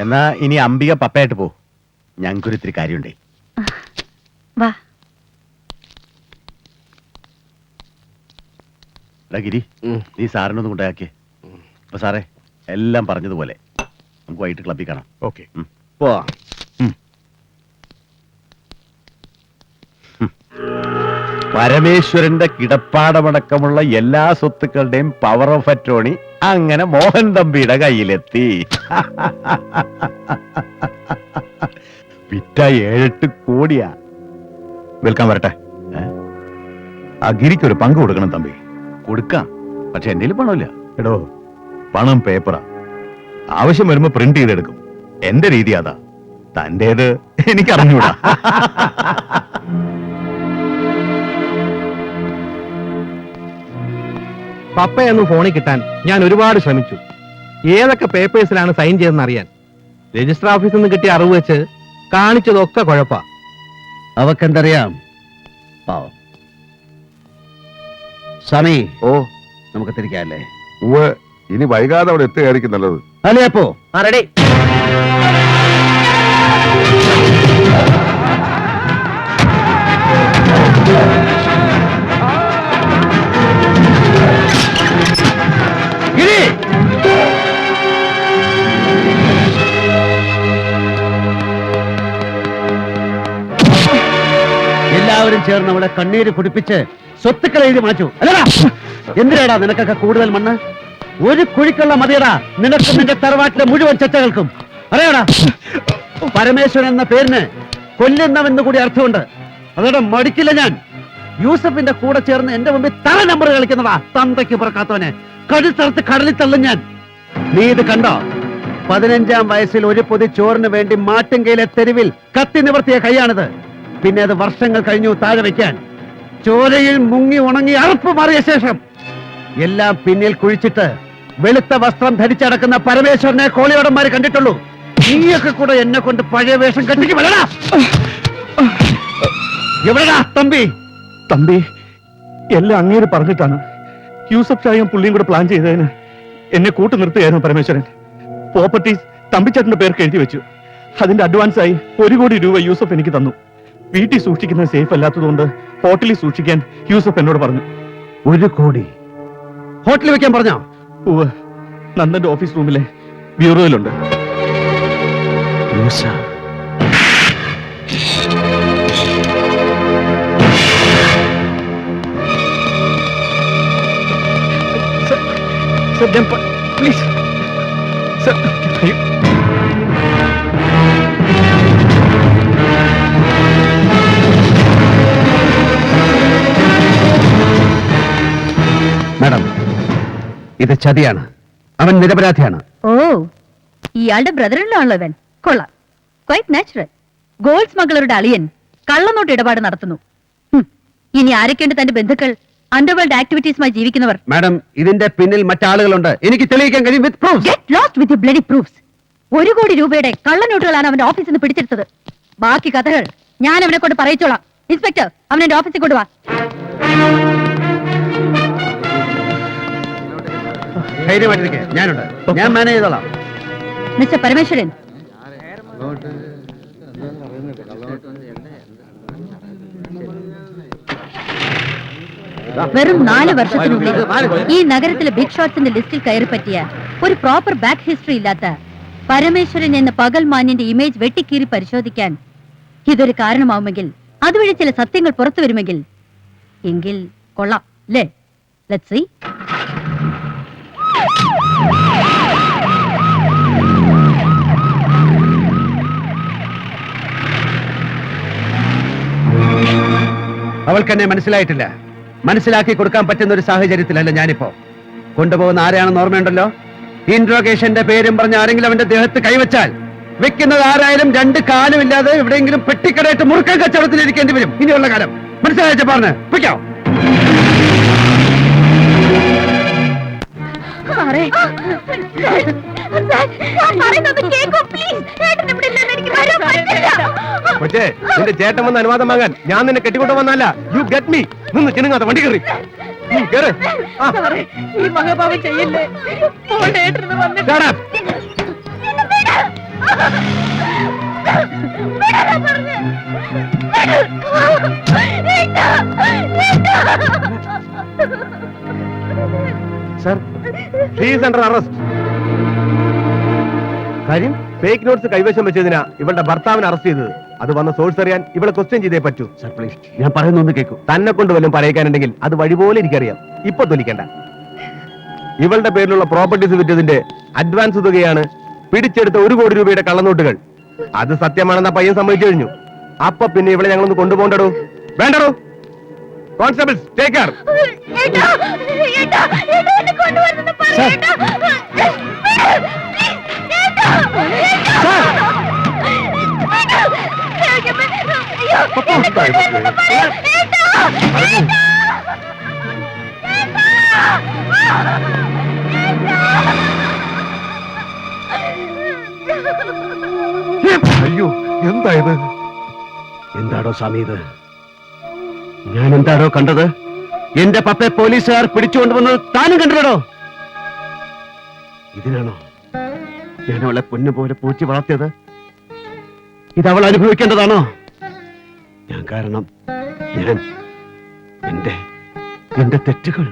എന്നാ ഇനി അംബിക പപ്പയായിട്ട് പോ, ഞങ്ങൾക്കൊരു ഇത്തിരി കാര്യമുണ്ടേ. വാ. ഗിരി, നീ സാറിനൊന്നും കൊണ്ടാക്കിയേ. അപ്പൊ സാറേ, എല്ലാം പറഞ്ഞതുപോലെ നമുക്ക് വൈകിട്ട് ക്ലബ്ബിൽ കാണാം. ഓക്കെ, പോവാ. പരമേശ്വരന്റെ കിടപ്പാടമടക്കമുള്ള എല്ലാ സ്വത്തുക്കളുടെയും പവർ ഓഫ് അറ്റോണി അങ്ങനെ മോഹൻ തമ്പിയുടെ കയ്യിലെത്തി. വിറ്റ 7-8 കോടിയാ. വിൽക്കാൻ വരട്ടെ. ആ ഗിരിക്കൊരു പങ്ക് കൊടുക്കണം തമ്പി. കൊടുക്കാം, പക്ഷെ എന്റെ പണമില്ല. എടോ, പണം പേപ്പറാ, ആവശ്യം വരുമ്പോ പ്രിന്റ് ചെയ്തെടുക്കും. എന്റെ രീതി അതാ, തന്റേത് എനിക്കറിഞ്ഞൂടാ. പപ്പയൊന്നും ഫോണിൽ കിട്ടാൻ ഞാൻ ഒരുപാട് ശ്രമിച്ചു. ഏതൊക്കെ പേപ്പേഴ്സിലാണ് സൈൻ ചെയ്തെന്ന് അറിയാൻ രജിസ്റ്റർ ഓഫീസിൽ നിന്ന് കിട്ടിയ അറിവ് വെച്ച് കാണിച്ചതൊക്കെ കുഴപ്പാ. അവക്കെന്തറിയാം? പാവം. സമീ, നമുക്ക് തിരിക്കാല്ലേ? ഇനി വൈകാതെ അവിടെ എത്തുകയായിരിക്കും നല്ലത്. അല്ലേ? അപ്പോ റെഡി. എല്ലാവരും ചേർന്ന് അവിടെ കണ്ണീര് കുടിപ്പിച്ച് സ്വത്തുക്കൾ എഴുതി മാറ്റൂ. അല്ലടാ, എന്തിനാടാ നിനക്കൊക്കെ കൂടുതൽ മണ്ണ്? ഒരു കുഴിക്കുള്ള മതിയടാ നിനക്കും നിന്റെ തറവാട്ടിലെ മുഴുവൻ ചച്ചകൾക്കും. അറിയാടാ, പരമേശ്വരൻ എന്ന പേരിന് കൊല്ലുന്നവെന്ന് കൂടി അർത്ഥമുണ്ട്. അതോടെ മടിക്കില്ല ഞാൻ. യൂസഫിന്റെ കൂടെ ചേർന്ന് എന്റെ മുമ്പിൽ തല നമ്പർ കളിക്കുന്നതാ തന്തയ്ക്ക് പുറക്കാത്തവനെ. കടുത്തറുത്ത് കടലിൽ തള്ളും ഞാൻ. നീ ഇത് കണ്ടോ? 15-ാം വയസ്സിൽ ഒരു പൊതി ചോറിന് വേണ്ടി മാട്ടുങ്കയിലെ തെരുവിൽ കത്തി നിവർത്തിയ കൈയാണിത്. പിന്നെ അത് വർഷങ്ങൾ കഴിഞ്ഞു താഴെ വയ്ക്കാൻ. ചോരയിൽ മുങ്ങി ഉണങ്ങി അറുപ്പ് മാറിയ ശേഷം എല്ലാം പിന്നിൽ കുഴിച്ചിട്ട് വെളുത്ത വസ്ത്രം ധരിച്ചടക്കുന്ന പരമേശ്വരനെ കോളിയോടന്മാര് കണ്ടിട്ടുള്ളൂ. നീയൊക്കെ കൂടെ എന്നെ കൊണ്ട് പഴയ വേഷം കെട്ടിക്ക് വരടാ. എവിടെടാ തമ്പി? തമ്പി, എല്ലാം അങ്ങേര് പറഞ്ഞിട്ടാണ്. യൂസഫ് ഷായും പുള്ളിയും കൂടെ പ്ലാൻ ചെയ്തതിന് എന്നെ കൂട്ടു നിർത്തുകയായിരുന്നു പരമേശ്വരൻ. പ്രോപ്പർട്ടീസ് തമ്പിച്ചേട്ടന്റെ പേർക്ക് എഴുതി വെച്ചു. അതിന്റെ അഡ്വാൻസായി 1 കോടി രൂപ യൂസഫ് എനിക്ക് തന്നു. വീട്ടിൽ സൂക്ഷിക്കുന്നത് സേഫ് അല്ലാത്തതുകൊണ്ട് ഹോട്ടലിൽ സൂക്ഷിക്കാൻ യൂസഫ് എന്നോട് പറഞ്ഞു. 1 കോടി ഹോട്ടലിൽ വെക്കാൻ പറഞ്ഞോ? നന്ദന്റെ ഓഫീസ് റൂമിലെ ബ്യൂറോയിലുണ്ട്. Please sir. മാഡം, ഇത് ചതിയാണ്. അവൻ നിരപരാധിയാണ്. ഓ, ഇയാളുടെ ബ്രദറിലാണല്ലോ ഇവൻ. കൊള്ളാം, ക്വൈറ്റ് നാച്ചുറൽ. ഗോൾഡ് സ്മഗ്ലറുടെ അളിയൻ കള്ളനോട്ട് ഇടപാട് നടത്തുന്നു. ഇനി ആരൊക്കെയുണ്ട് തന്റെ ബന്ധുക്കൾ, അണ്ടർവേൾഡ് ആക്ടിവിറ്റീസുമായി ജീവിക്കുന്നവർ? മാഡം, ഇതിന്റെ പിന്നിൽ മറ്റാളുകളുണ്ട്. എനിക്ക് തെളിയിക്കാൻ കഴിയും. With proofs. Get lost with your bloody proofs. 1 crore രൂപയുടെ കള്ളനോട്ടുകളാണ് അവന്റെ ഓഫീസിൽ നിന്ന് പിടിച്ചെടുത്തത്. ബാക്കി കഥകൾ ഞാൻ അവനെ കൊണ്ട് പറയിച്ചോളാം. ഇൻസ്പെക്ടർ, അവനെ എന്റെ ഓഫീസിൽ കൊണ്ടുവാ. ധൈര്യമായിട്ടിരിക്കെ, ഞാനുണ്ട്. ഞാൻ മാനേജ് ചെയ്തോളാം. മിസ്റ്റർ പരമേശ്വരൻ, വെറും 4 വർഷത്തിനുള്ളിൽ ഈ നഗരത്തിലെ ബിഗ് ഷോട്ട്സിന്റെ ലിസ്റ്റിൽ കയറി പറ്റിയ ഒരു പ്രോപ്പർ ബാക്ക് ഹിസ്റ്ററി ഇല്ലാത്ത പരമേശ്വരൻ എന്ന പകൽമാന്യന്റെ ഇമേജ് വെട്ടിക്കീറി പരിശോധിക്കാൻ ഇതൊരു കാരണമാവുമെങ്കിൽ, അതുവഴി ചില സത്യങ്ങൾ പുറത്തു വരുമെങ്കിൽ എങ്കിൽ കൊള്ളാം അല്ലേ? Let's see. അവൾക്കെന്നെ മനസ്സിലായിട്ടില്ല. മനസ്സിലാക്കി കൊടുക്കാൻ പറ്റുന്ന ഒരു സാഹചര്യത്തിലല്ല ഞാനിപ്പോ. കൊണ്ടുപോകുന്ന ആരെയാണെന്ന് ഓർമ്മയുണ്ടല്ലോ? ഇൻട്രോഗേഷന്റെ പേരും പറഞ്ഞ ആരെങ്കിലും അവന്റെ ദേഹത്ത് കൈവച്ചാൽ വെക്കുന്നത് ആരായാലും 2 കാലും ഇല്ലാതെ എവിടെയെങ്കിലും പെട്ടിക്കടയിട്ട് മുറുക്കൻ കച്ചവടത്തിൽ ഇരിക്കേണ്ടി വരും ഇനിയുള്ള കാലം. മനസ്സിലായ പറഞ്ഞ് പിടിക്കോ? പക്ഷേ നിന്റെ ചേട്ടൻ വന്ന് അനുവാദം വാങ്ങാൻ ഞാൻ നിന്നെ കെട്ടിക്കൊണ്ടു വന്നല്ല. You get me. നിന്ന് ചിനുങ്ങാത്ത വണ്ടി കയറി ഈ മഹാഭാവം ചെയ്യല്ലേ. Sir she's under arrest. കാര്യം ഫേക്ക് നോട്ട്സ് കൈവശം വെച്ചതിനാ ഇവളുടെ ഭർത്താവിനെ അറസ്റ്റ് ചെയ്തത്. അത് വന്ന സോഴ്സ് അറിയാൻ ഇവളെ ക്വസ്റ്റ്യൻ ചെയ്തേ പറ്റൂ. സർ പ്ലീസ്, ഞാൻ പറയുന്നൊന്ന് കേൾക്കൂ. തന്നെ കൊണ്ട് വല്ലതും പറയിക്കാനുണ്ടെങ്കിൽ അത് വഴി പോലെ എനിക്കറിയാം. ഇപ്പൊ തൊലിക്കണ്ട. ഇവളുടെ പേരിലുള്ള പ്രോപ്പർട്ടീസ് വിറ്റതിന്റെ അഡ്വാൻസ് തുകയാണ് പിടിച്ചെടുത്ത 1 കോടി രൂപയുടെ കള്ളനോട്ടുകൾ. അത് സത്യമാണെന്ന പയ്യൻ സമ്മതിച്ചു കഴിഞ്ഞു. അപ്പൊ പിന്നെ ഇവളെ ഞങ്ങളൊന്ന് കൊണ്ടുപോകണ്ടോ? വേണ്ടടോ? Constables take care. അയ്യോ എന്തായത്? എന്താടോ സ്വാമി ഇത്? ഞാൻ എന്താടോ കണ്ടത്? എന്റെ പപ്പയെ പോലീസുകാർ പിടിച്ചുകൊണ്ടുവന്നത് താനും കണ്ടില്ലടോ? ഇതിനാണോ ഞാൻ അവളെ പൊന്നു പോലെ പൂച്ചി വളർത്തിയത്? ഇത് അവൾ അനുഭവിക്കേണ്ടതാണോ? ഞാൻ കാരണം, ഞാൻ എന്റെ തെറ്റുകൾ.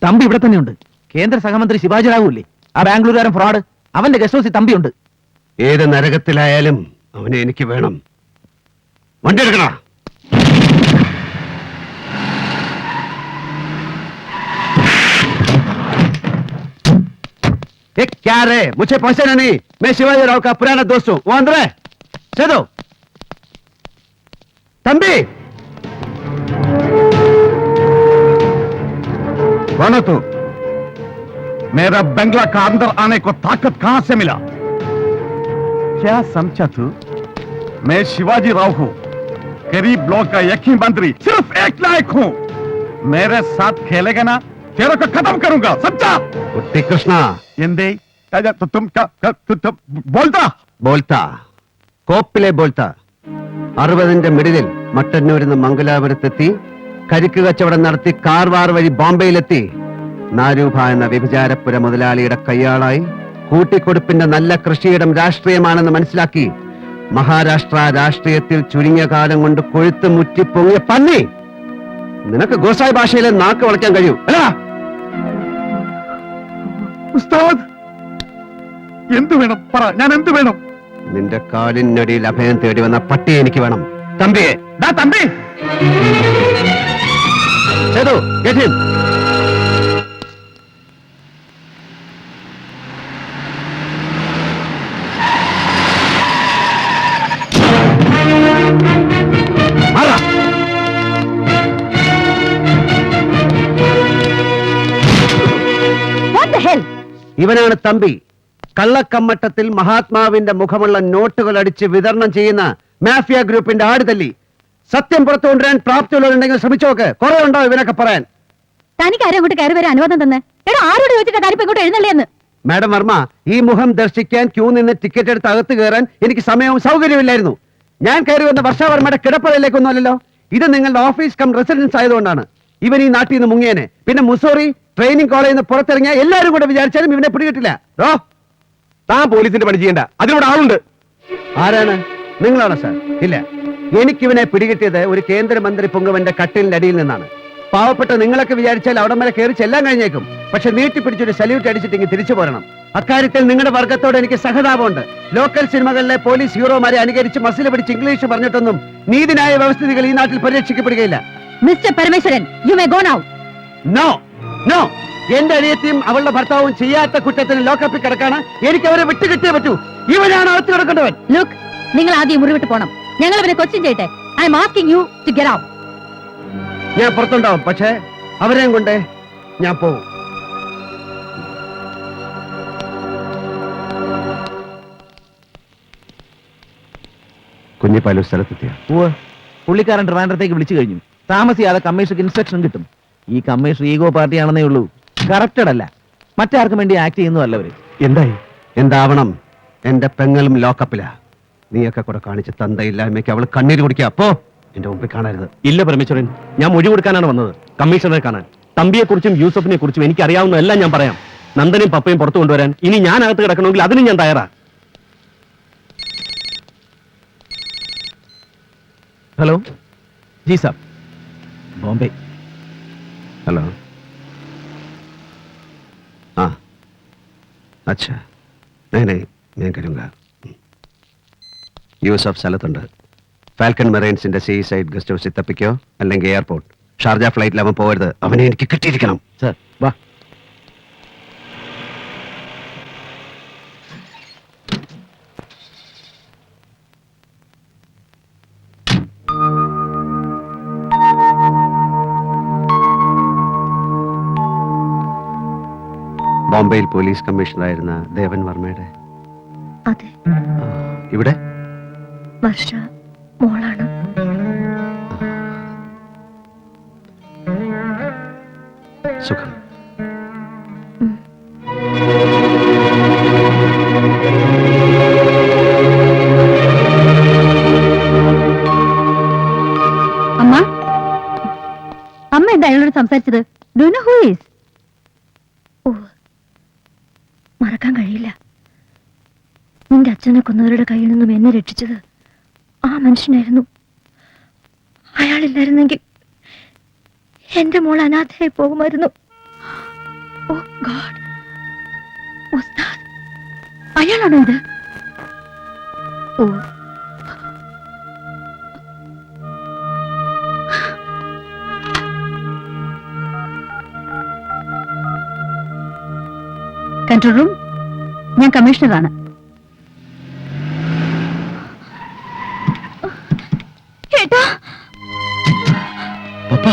തമ്പി ഇവിടെ തന്നെയുണ്ട്. കേന്ദ്ര സഹമന്ത്രി ശിവാജി റാവു ആ ബാംഗ്ലൂരുകാരൻ ഫ്രോഡ്, അവന്റെ ഗസ്റ്റ് ഹൗസിൽ തമ്പിയുണ്ട്. ഏത് നരകത്തിലായാലും അവനെ എനിക്ക് വേണം. വണ്ടി എടുക്കണ. क्या रे, मुझे पहचाना नहीं? मैं शिवाजी राव का पुराना दोस्त हूँ. वो अंदर है. चलो तंबी. कौन है तू? मेरा बंगला का अंदर आने को ताकत कहां से मिला? क्या समझा तू? मैं शिवाजी राव हूं, गरीब ब्लॉक का एक ही मंत्री, सिर्फ एक लायक हूं. मेरे साथ खेलेगा ना, तेरे को खत्म करूंगा, समझा? कुट्टी कृष्णा. എന്തേ तुम बोलता ബോൾത്ത കോപ്പിലെ ബോൾത്ത 60ന്റെ മിഡിലിൽ മട്ടന്നൂരിൽ നിന്ന് മംഗലാപുരത്തെത്തി കരിക്ക് കച്ചവടം നടത്തി കാർവാർ വഴി ബോംബെയിലെത്തി നാരൂഭ എന്ന വ്യഭിചാരപ്പുര മുതലാളിയുടെ കയ്യാളായി കൂട്ടിക്കൊടുപ്പിന്റെ നല്ല കൃഷിയിടം രാഷ്ട്രീയമാണെന്ന് മനസ്സിലാക്കി മഹാരാഷ്ട്ര രാഷ്ട്രീയത്തിൽ ചുരുങ്ങിയ കാലം കൊണ്ട് കൊഴുത്ത് മുറ്റി പൊങ്ങിയ പന്നി. നിനക്ക് ഗോസായി ഭാഷയിലെ നാക്ക് വളയ്ക്കാൻ കഴിയൂ അല്ല? ഉസ്താദ് എന്തു വേണം പറ, ഞാൻ എന്തു വേണം? നിന്റെ കാലിനടിയിൽ അഭയം തേടി വന്ന പട്ടി എനിക്ക് വേണം. തമ്പിയെ തമ്പി സേതു, get him. മാറാ. What the hell? ഇവനാണ് തമ്പി. കള്ളക്കമ്മട്ടത്തിൽ മഹാത്മാവിന്റെ മുഖമുള്ള നോട്ടുകൾ അടിച്ച് വിതരണം ചെയ്യുന്ന മാഫിയ ഗ്രൂപ്പിന്റെ ആടുതല്ലി. സത്യം പുറത്തു കൊണ്ടുവരാൻ പ്രാപ്തിയുള്ളവരുണ്ടെങ്കിൽ ശ്രമിച്ചോക്ക്. കുറെ ഉണ്ടോ ഇവനൊക്കെ പറയാൻ? തനിക്ക് ആരും അങ്ങോട്ട് കയറി വരാൻ അനുവാദം തന്നെ? എടാ, ആരോട് ചോദിച്ചിട്ട് കാര്യം ഇങ്ങോട്ട് എഴുന്നള്ളിയെന്ന്? മാഡം വർമ്മ, ഈ മുഖം ദർശിക്കാൻ ക്യൂ നിന്ന് ടിക്കറ്റ് എടുത്ത് അകത്ത് കയറാൻ എനിക്ക് സമയവും സൗകര്യമില്ലായിരുന്നു. ഞാൻ കയറി വന്ന വർഷാവർമ്മയുടെ കിടപ്പറയിലേക്കൊന്നുമല്ലല്ലോ. ഇത് നിങ്ങളുടെ ഓഫീസ് കം റെസിഡൻസ് ആയതുകൊണ്ടാണ്. ഇവൻ ഈ നാട്ടിൽ നിന്ന് മുങ്ങിയനെ. പിന്നെ മുസോറി ട്രെയിനിങ് കോളേജിൽ നിന്ന് പുറത്തിറങ്ങിയ എല്ലാവരും കൂടെ വിചാരിച്ചാലും ഇവനെ പിടികിട്ടില്ല. താൻ പോലീസിന്റെ പണി ചെയ്യണ്ട, അതിനോട് ആളുണ്ട്. ആരാണ്? നിങ്ങളാണോ സാർ? ഇല്ല, എനിക്കിവനെ പിടികിട്ടിയത് ഒരു കേന്ദ്രമന്ത്രി പൊങ്ങുവന്റെ കട്ടിലിന്റെ അടിയിൽ നിന്നാണ്. പാവപ്പെട്ട നിങ്ങളൊക്കെ വിചാരിച്ചാൽ അവിടം വരെ കയറി ചെല്ലാൻ കഴിഞ്ഞേക്കും. പക്ഷെ നീട്ടിപ്പിടിച്ചൊരു സല്യൂട്ട് അടിച്ചിട്ടെങ്കിൽ തിരിച്ചു പോരണം. അക്കാര്യത്തിൽ നിങ്ങളുടെ വർഗത്തോട് എനിക്ക് സഹതാപമുണ്ട്. ലോക്കൽ സിനിമകളിലെ പോലീസ് ഹീറോമാരെ അനുകരിച്ച് മസിൽ പിടിച്ച് ഇംഗ്ലീഷ് പറഞ്ഞിട്ടൊന്നും നീതിന്യായ വ്യവസ്ഥിതികൾ ഈ നാട്ടിൽ പരിരക്ഷിക്കപ്പെടുകയില്ല. Mister Parameswaran, you may go now. No no, എന്റെ അനിയത്തിയും അവളുടെ ഭർത്താവും ചെയ്യാത്ത കുറ്റത്തിന് ലോക്കപ്പിൽ കിടക്കാണ്. എനിക്ക് അവരെ വിട്ടുകിട്ടേ പറ്റൂ. ഇവനാണ് അകത്ത് കിടക്കേണ്ടവൻ. ലുക്ക്, നിങ്ങൾ ആദ്യം മുറിവിട്ട് പോണം. ഞങ്ങൾ അവനെ ക്വസ്റ്റ്യൻ ചെയ്യട്ടെ. I am asking you to get out. ഞാൻ പുറത്തുണ്ടാവും, പക്ഷേ അവരെയും കൊണ്ട് ഞാൻ പോവും. കുഞ്ഞിപ്പാലൂർ സ്ഥലത്തെത്തിയ പുള്ളിക്കാരൻ ട്രിവാൻഡ്രത്തേക്ക് വിളിച്ചു കഴിഞ്ഞു. താമസിയാതെ കമ്മീഷണർക്ക് ഇൻസ്ട്രക്ഷൻ കിട്ടും. ഈ കമ്മീഷണർ ഈഗോ പാർട്ടിയാണെന്നേ ഉള്ളൂ, കറക്റ്റഡ് അല്ല. മറ്റാർക്കും വേണ്ടി ആക്ട് ചെയ്യുന്നതല്ല അവര്. എന്തായി? എന്താവണം? എന്റെ പെങ്ങളും ലോക്കപ്പിലാ. നീയൊക്കെ കൂടെ കാണിച്ച് തന്തയില്ലായ്മയ്ക്ക് അവൾ കണ്ണീര് കുടിക്കുക. അപ്പോ എന്റെ മുമ്പിൽ കാണരുത്. ഇല്ല പരമേശ്വരൻ, ഞാൻ മൊഴി കൊടുക്കാനാണ് വന്നത്, കമ്മീഷണറെ കാണാൻ. തമ്പിയെ കുറിച്ചും യൂസഫിനെ കുറിച്ചും എനിക്ക് അറിയാവുന്ന എല്ലാം ഞാൻ പറയാം. നന്ദനും പപ്പയും പുറത്തു കൊണ്ടുവരാൻ ഇനി ഞാൻ അകത്ത് കിടക്കണമെങ്കിൽ അതിനും ഞാൻ തയ്യാറാ. हेलो जी साहब, बॉम्बे. हेलो. हाँ, अच्छा. नहीं मैं करूँगा. യൂസഫ് സ്ഥലത്തുണ്ട്. ഫാൽക്കൺ മെറൈൻസിന്റെ സീ സൈഡ് ഗസ്റ്റ് ഹൗസിൽ തപ്പിക്കോ, അല്ലെങ്കിൽ എയർപോർട്ട്. ഷാർജ ഫ്ലൈറ്റിൽ അവൻ പോകരുത്. അവനെ എനിക്ക് കിട്ടിയിരിക്കണം. सर वाह. ബോംബെയിൽ പോലീസ് കമ്മീഷണറായിരുന്ന ദേവൻ വർമ്മയുടെ അതെ, ഇവിടെ വർഷ മോളാണ്. സുഖം. അമ്മ അമ്മ എന്താ അയാളോട് സംസാരിച്ചത്? Do you know who is? Oh, മറക്കാൻ കഴിയില്ല. നിന്റെ അച്ഛനെ കൊന്നവരുടെ കയ്യിൽ നിന്നും എന്നെ രക്ഷിച്ചത് ആ മനുഷ്യനായിരുന്നു. അയാളില്ലായിരുന്നെങ്കിൽ എന്റെ മോൾ അനാഥയായി പോകുമായിരുന്നു. ഓ ഗോഡ്, ഉസ്താദ് അയാളാണോ ഇത്? ഓ, കൺട്രോൾ റൂം, ഞാൻ കമ്മീഷണറാണ്. പപ്പ